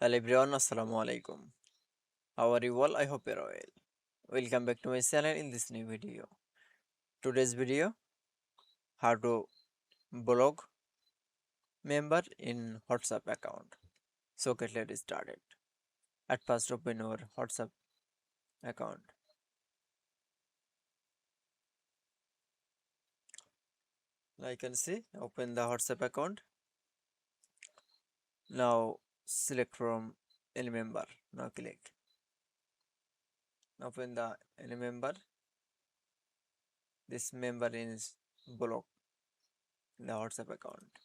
Hello everyone, Assalamu alaikum. How are you all? I hope you're well. Welcome back to my channel in this new video. Today's video, how to block member in WhatsApp account. So get let's start it. At first open your WhatsApp account. Now you can see open the WhatsApp account. Now select from any member. Now click. Open the any member. This member is blocked in the WhatsApp account.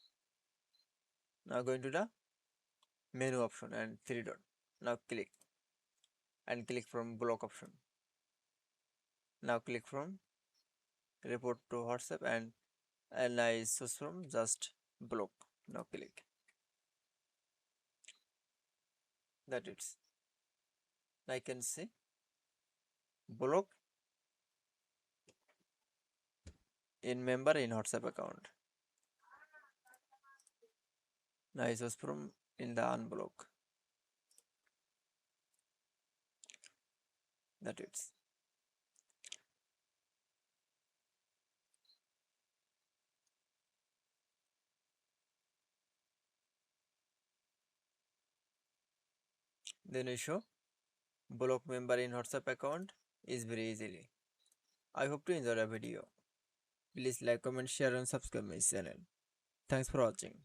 Now go into the menu option and three dot. Now click and click from block option. Now click from report to WhatsApp and analyze source from just block. Now click that it's I can see block in member in WhatsApp account. Now I source from in the unblock that it's then I show block member in WhatsApp account is very easily. I hope to enjoy the video. Please like, comment, share and subscribe my channel. Thanks for watching.